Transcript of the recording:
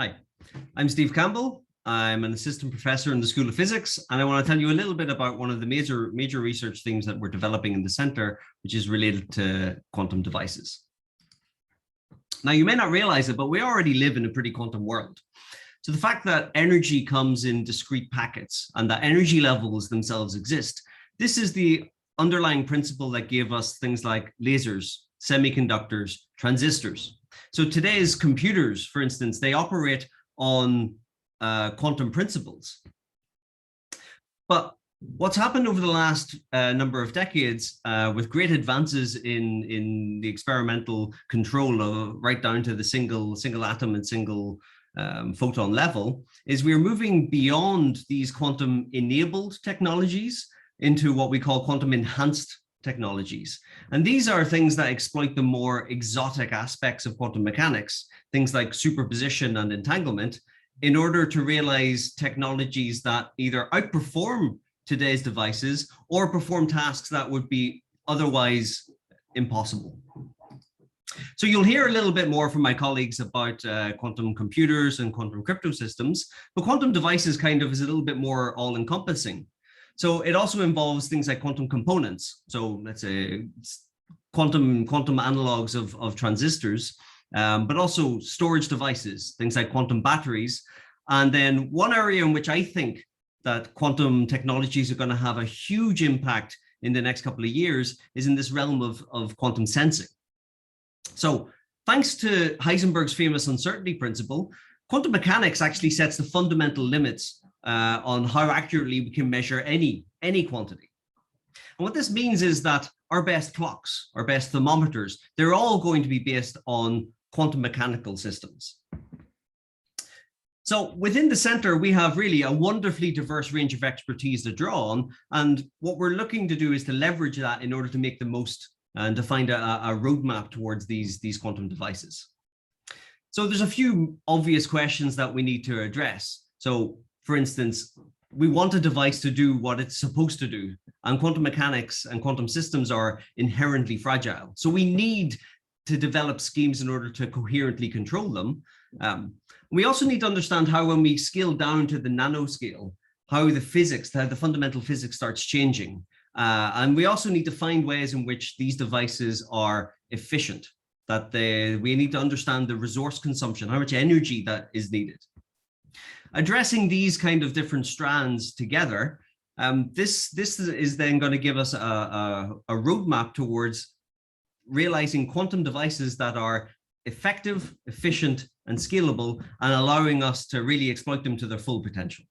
Hi, I'm Steve Campbell. I'm an assistant professor in the School of Physics, and I want to tell you a little bit about one of the major research themes that we're developing in the center, which is related to quantum devices. Now, you may not realize it, but we already live in a pretty quantum world. So the fact that energy comes in discrete packets and that energy levels themselves exist, this is the underlying principle that gave us things like lasers, semiconductors, transistors. So today's computers, for instance, they operate on quantum principles. But what's happened over the last number of decades with great advances in the experimental control right down to the single atom and single photon level is we're moving beyond these quantum enabled technologies into what we call quantum enhanced technologies. And these are things that exploit the more exotic aspects of quantum mechanics, things like superposition and entanglement, in order to realize technologies that either outperform today's devices or perform tasks that would be otherwise impossible. So you'll hear a little bit more from my colleagues about quantum computers and quantum crypto systems, but quantum devices kind of is a little bit more all-encompassing. So it also involves things like quantum components. So let's say quantum analogs of transistors, but also storage devices, things like quantum batteries. And then one area in which I think that quantum technologies are going to have a huge impact in the next couple of years is in this realm of quantum sensing. So thanks to Heisenberg's famous uncertainty principle, quantum mechanics actually sets the fundamental limits on how accurately we can measure any quantity. And what this means is that our best clocks, our best thermometers, they're all going to be based on quantum mechanical systems. So within the center, we have really a wonderfully diverse range of expertise to draw on. And what we're looking to do is to leverage that in order to make the most and to find a roadmap towards these quantum devices. So there's a few obvious questions that we need to address. So for instance, we want a device to do what it's supposed to do, and quantum mechanics and quantum systems are inherently fragile. So we need to develop schemes in order to coherently control them. We also need to understand how, when we scale down to the nanoscale, how the fundamental physics starts changing. And we also need to find ways in which these devices are efficient, that we need to understand the resource consumption, how much energy that is needed. Addressing these kind of different strands together, this is then going to give us a roadmap towards realizing quantum devices that are effective, efficient, and scalable, and allowing us to really exploit them to their full potential.